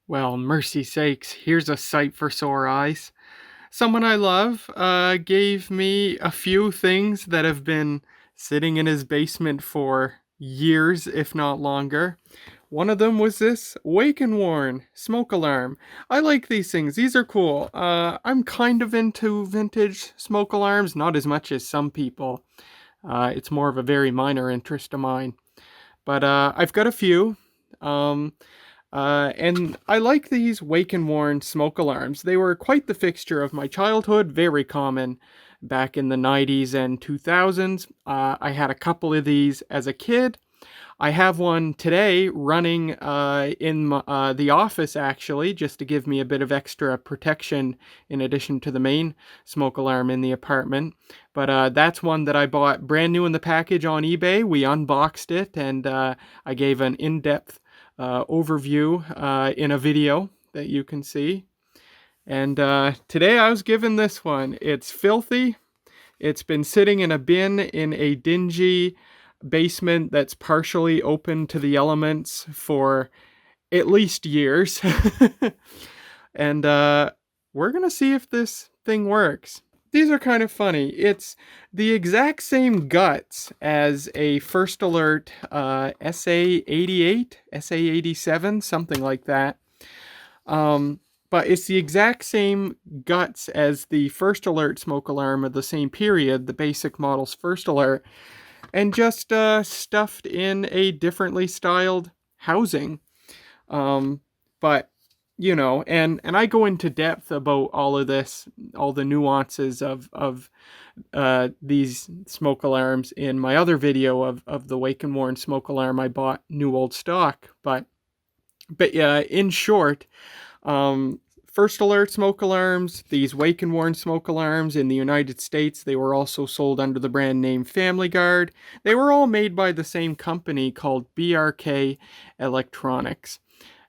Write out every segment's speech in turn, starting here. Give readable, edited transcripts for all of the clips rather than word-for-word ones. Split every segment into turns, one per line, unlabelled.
Well, mercy sakes, here's a sight for sore eyes. Someone I love gave me a few things that have been sitting in his basement for years, if not longer. One of them was this Wake and Warn smoke alarm. I like these things. These are cool. I'm kind of into vintage smoke alarms, not as much as some people. It's more of a very minor interest of mine. But I've got a few. Um, and I like these Wake and Warn smoke alarms. They were quite the fixture of my childhood, very common back in the 90s and 2000s. I had a couple of these as a kid. I have one today running in the office, actually, just to give me a bit of extra protection in addition to the main smoke alarm in the apartment. But that's one that I bought brand new in the package on eBay. We unboxed it, and I gave an in-depth overview in a video that you can see. And today I was given this one. It's filthy. It's been sitting in a bin in a dingy basement that's partially open to the elements for at least years. And we're going to see if this thing works. These are kind of funny. It's the exact same guts as a First Alert SA88, SA87, something like that. But it's the exact same guts as the First Alert smoke alarm of the same period, the basic model's First Alert, and just stuffed in a differently styled housing. But and I go into depth about all of this, all the nuances of these smoke alarms in my other video of the Wake and Warn smoke alarm I bought new old stock. But yeah, in short, First Alert smoke alarms, these Wake and Warn smoke alarms in the United States, they were also sold under the brand name Family Guard. They were all made by the same company called BRK Electronics.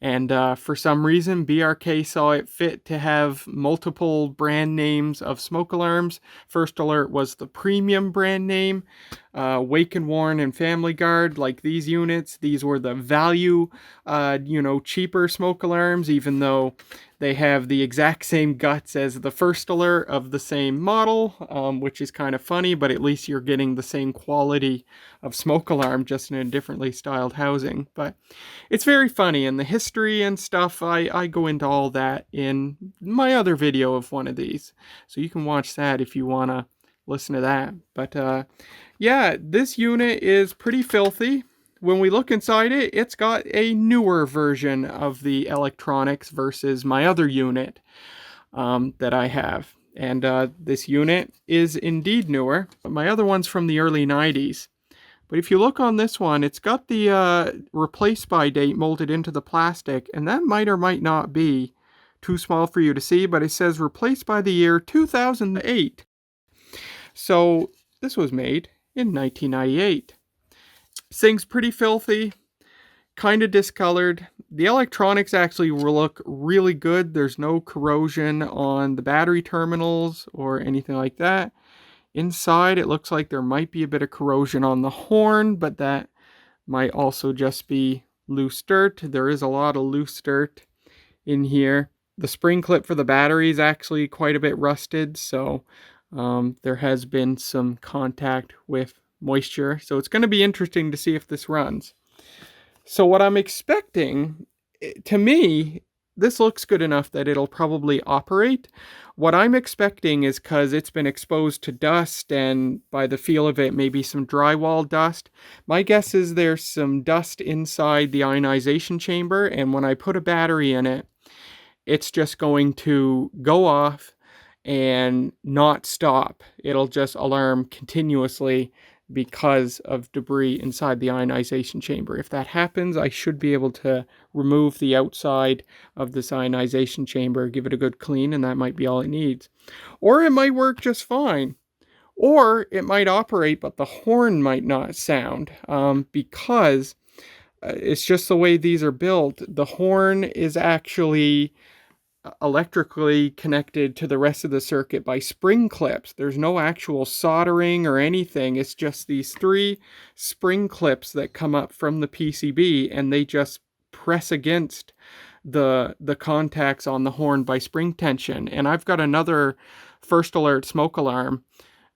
And for some reason, BRK saw it fit to have multiple brand names of smoke alarms. First Alert was the premium brand name. Wake and Warn and Family Guard, like these units, these were the value, cheaper smoke alarms, even though they have the exact same guts as the First Alert of the same model, which is kind of funny, but at least you're getting the same quality of smoke alarm, just in a differently styled housing. But it's very funny, and the history and stuff, I go into all that in my other video of one of these. So you can watch that if you want to listen to that. But yeah, this unit is pretty filthy. When we look inside it, it's got a newer version of the electronics versus my other unit that I have. And this unit is indeed newer. My other one's from the early 90s. But if you look on this one, it's got the replace by date molded into the plastic, and that might or might not be too small for you to see, but it says replaced by the year 2008. So this was made in 1998. Thing's pretty filthy, kind of discolored. The electronics actually look really good. There's no corrosion on the battery terminals or anything like that. Inside, it looks like there might be a bit of corrosion on the horn, but that might also just be loose dirt. There is a lot of loose dirt in here. The spring clip for the battery is actually quite a bit rusted, so there has been some contact with moisture. So it's going to be interesting to see if this runs. So what I'm expecting, to me, this looks good enough that it'll probably operate. What I'm expecting is, because it's been exposed to dust, and by the feel of it, maybe some drywall dust, my guess is there's some dust inside the ionization chamber, and when I put a battery in it, it's just going to go off and not stop. It'll just alarm continuously because of debris inside the ionization chamber. If that happens, I should be able to remove the outside of this ionization chamber, give it a good clean, and that might be all it needs. Or it might work just fine. Or it might operate, but the horn might not sound, because it's just the way these are built. The horn is actually electrically connected to the rest of the circuit by spring clips. There's no actual soldering or anything. It's just these 3 spring clips that come up from the PCB, and they just press against the contacts on the horn by spring tension. And I've got another first alert smoke alarm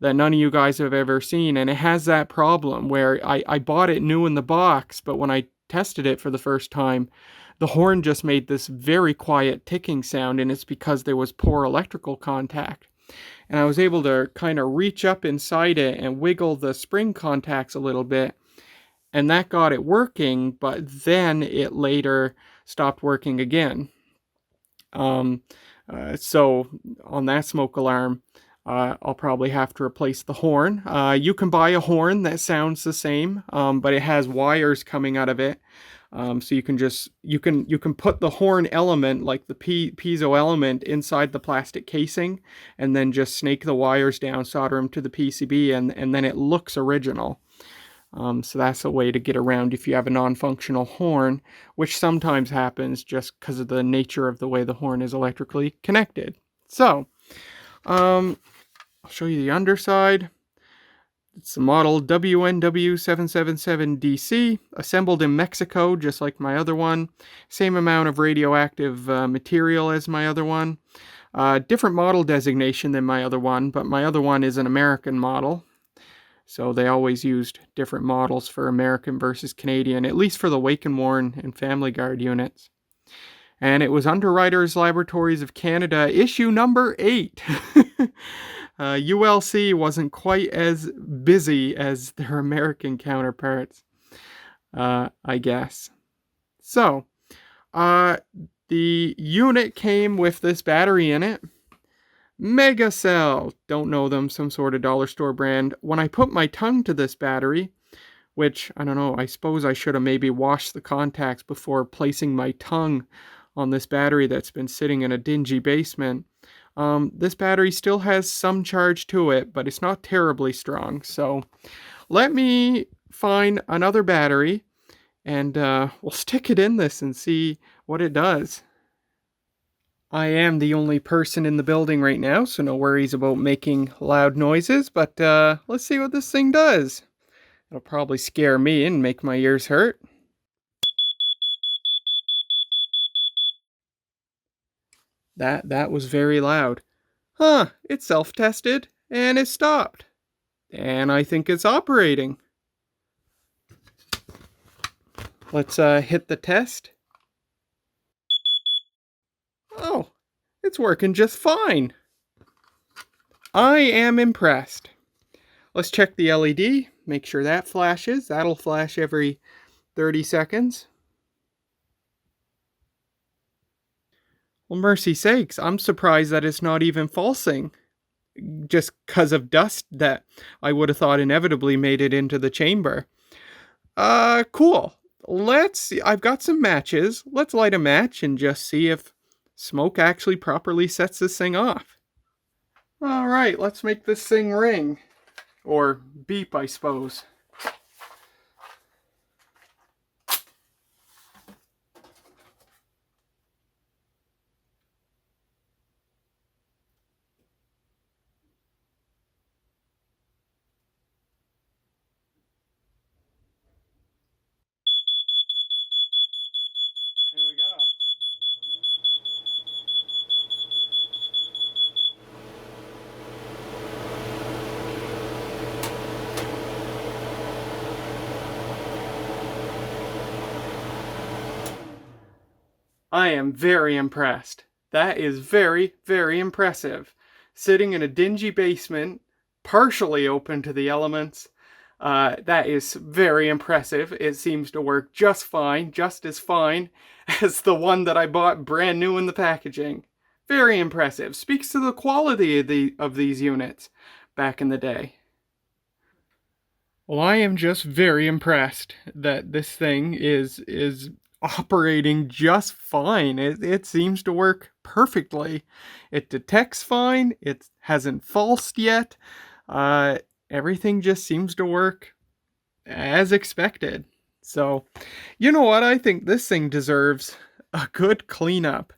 that none of you guys have ever seen, and it has that problem where I bought it new in the box, but when I tested it for the first time, the horn just made this very quiet ticking sound, and it's because there was poor electrical contact. And I was able to kind of reach up inside it and wiggle the spring contacts a little bit, and that got it working, but then it later stopped working again. So on that smoke alarm, I'll probably have to replace the horn. You can buy a horn that sounds the same, but it has wires coming out of it. So you can put the horn element, like the piezo element, inside the plastic casing, and then just snake the wires down, solder them to the PCB, and then it looks original. So that's a way to get around if you have a non-functional horn, which sometimes happens just because of the nature of the way the horn is electrically connected. So, I'll show you the underside. It's the model WNW777DC, assembled in Mexico, just like my other one. Same amount of radioactive material as my other one. Different model designation than my other one, but my other one is an American model. So they always used different models for American versus Canadian, at least for the Wake and Warn and Family Guard units. And it was Underwriters Laboratories of Canada, issue number 8. ULC wasn't quite as busy as their American counterparts, I guess. So, the unit came with this battery in it. Megacell, don't know them, some sort of dollar store brand. When I put my tongue to this battery, which, I don't know, I suppose I should have maybe washed the contacts before placing my tongue on this battery that's been sitting in a dingy basement. This battery still has some charge to it, but it's not terribly strong. So let me find another battery, and we'll stick it in this and see what it does. I am the only person in the building right now, so no worries about making loud noises, but let's see what this thing does. It'll probably scare me and make my ears hurt. That was very loud. Huh, it self-tested, and it stopped. And I think it's operating. Let's hit the test. Oh, it's working just fine. I am impressed. Let's check the LED, make sure that flashes. That'll flash every 30 seconds. Well, mercy sakes, I'm surprised that it's not even falsing. Just because of dust that I would have thought inevitably made it into the chamber. Cool. Let's see. I've got some matches. Let's light a match and just see if smoke actually properly sets this thing off. All right, let's make this thing ring. Or beep, I suppose. There we go. I am very impressed. That is very, very impressive. Sitting in a dingy basement, partially open to the elements, that is very impressive. It seems to work just fine, just as fine as the one that I bought brand new in the packaging. Very impressive. Speaks to the quality of these units back in the day. Well, I am just very impressed that this thing is operating just fine. It seems to work perfectly. It detects fine. It hasn't falsed yet. Everything just seems to work as expected. So, you know what? I think this thing deserves a good cleanup.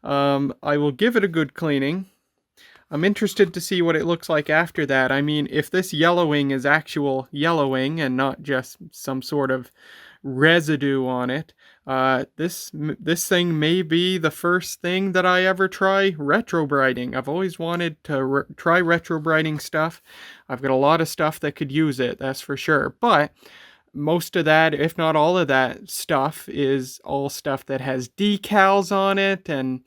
I will give it a good cleaning. I'm interested to see what it looks like after that. I mean, if this yellowing is actual yellowing and not just some sort of residue on it, This thing may be the first thing that I ever try retrobrighting. I've always wanted to try retrobrighting stuff. I've got a lot of stuff that could use it, that's for sure. But most of that, if not all of that stuff, is all stuff that has decals on it and,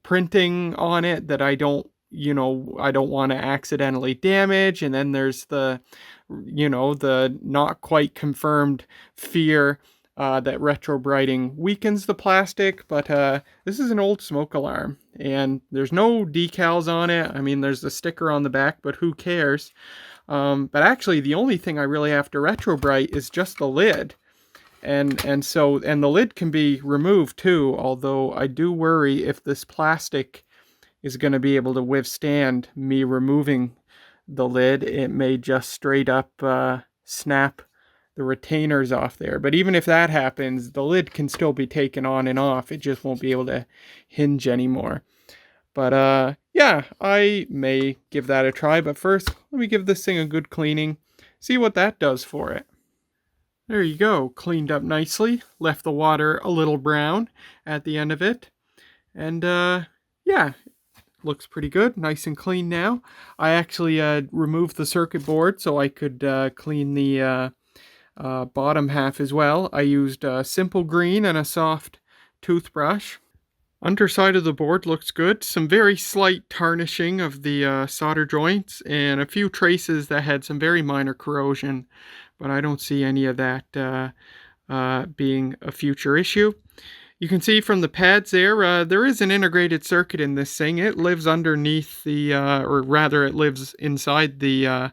printing on it that I don't want to accidentally damage. And then there's the not quite confirmed fear that retrobrighting weakens the plastic. But this is an old smoke alarm and there's no decals on it. I mean, there's the sticker on the back, but who cares? But actually, the only thing I really have to retrobright is just the lid. And the lid can be removed too, although I do worry if this plastic is going to be able to withstand me removing the lid. It may just straight up snap the retainers off there. But even if that happens, the lid can still be taken on and off. It just won't be able to hinge anymore. But yeah, I may give that a try. But first, let me give this thing a good cleaning. See what that does for it. There you go, cleaned up nicely. Left the water a little brown at the end of it. And yeah, looks pretty good, nice and clean now. I actually removed the circuit board so I could clean the bottom half as well. I used Simple Green and a soft toothbrush. Underside of the board looks good. Some very slight tarnishing of the solder joints and a few traces that had some very minor corrosion, but I don't see any of that being a future issue. You can see from the pads there is an integrated circuit in this thing. It lives underneath or rather it lives inside the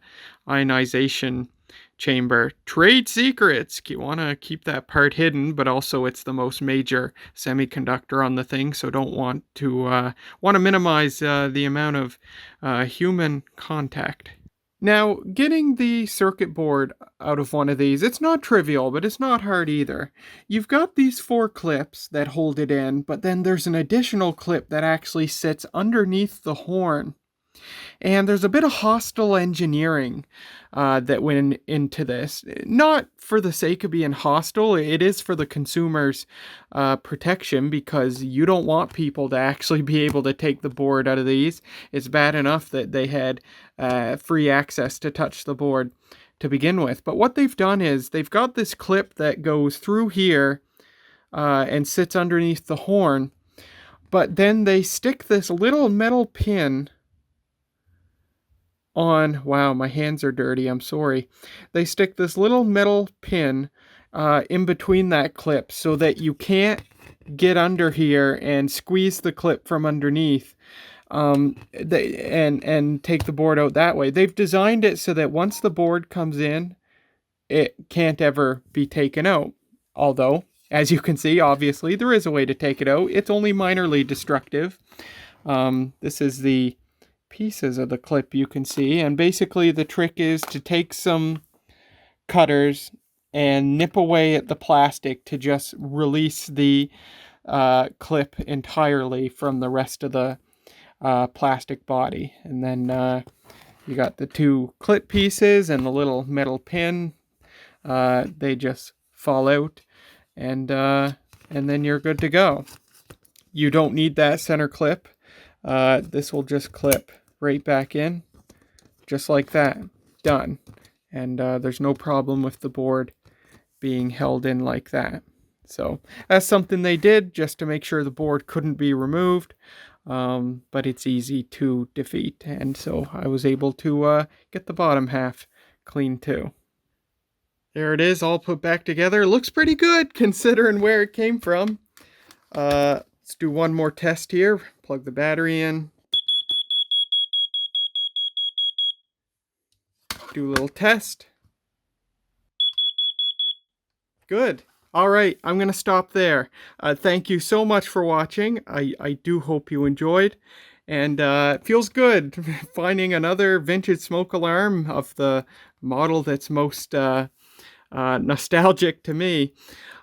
ionization chamber. Trade secrets. You want to keep that part hidden, but also it's the most major semiconductor on the thing, so don't want to minimize the amount of human contact. Now, getting the circuit board out of one of these, it's not trivial, but it's not hard either. You've got these 4 clips that hold it in, but then there's an additional clip that actually sits underneath the horn. And there's a bit of hostile engineering that went into this. Not for the sake of being hostile, it is for the consumer's protection, because you don't want people to actually be able to take the board out of these. It's bad enough that they had free access to touch the board to begin with. But what they've done is they've got this clip that goes through here and sits underneath the horn. But then they stick this little metal pin on, wow, my hands are dirty, I'm sorry. They stick this little metal pin in between that clip so that you can't get under here and squeeze the clip from underneath and take the board out that way. They've designed it so that once the board comes in, it can't ever be taken out. Although, as you can see, obviously, there is a way to take it out. It's only minorly destructive. This is the pieces of the clip you can see, and basically the trick is to take some cutters and nip away at the plastic to just release the clip entirely from the rest of the plastic body. And then you got the 2 clip pieces and the little metal pin. They just fall out, and then you're good to go. You don't need that center clip. This will just clip right back in, just like that. Done. And there's no problem with the board being held in like that. So that's something they did just to make sure the board couldn't be removed, but it's easy to defeat. And so I was able to get the bottom half clean too. There it is, all put back together. Looks pretty good considering where it came from. Let's do one more test here. Plug the battery in. Do a little test. Good. All right, I'm going to stop there. Thank you so much for watching. I do hope you enjoyed. And it feels good finding another vintage smoke alarm of the model that's most nostalgic to me.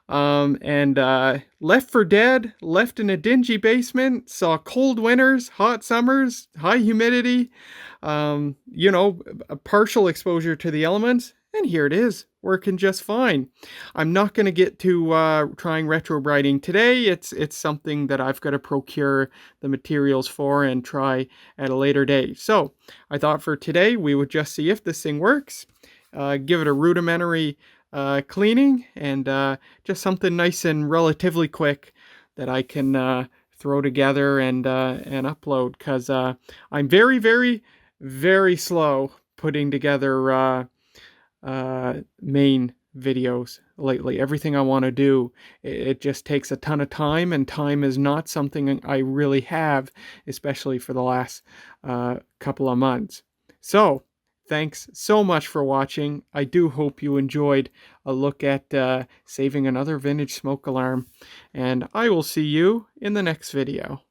Left for Dead, left in a dingy basement, saw cold winters, hot summers, high humidity, a partial exposure to the elements, and here it is, working just fine. I'm not going to get to trying retrobrighting today. It's something that I've got to procure the materials for and try at a later date. So I thought for today we would just see if this thing works, give it a rudimentary cleaning, and just something nice and relatively quick that I can throw together and upload, because I'm very, very, very slow putting together main videos lately. Everything I want to do, it just takes a ton of time, and time is not something I really have, especially for the last couple of months. So thanks so much for watching. I do hope you enjoyed a look at saving another vintage smoke alarm, and I will see you in the next video.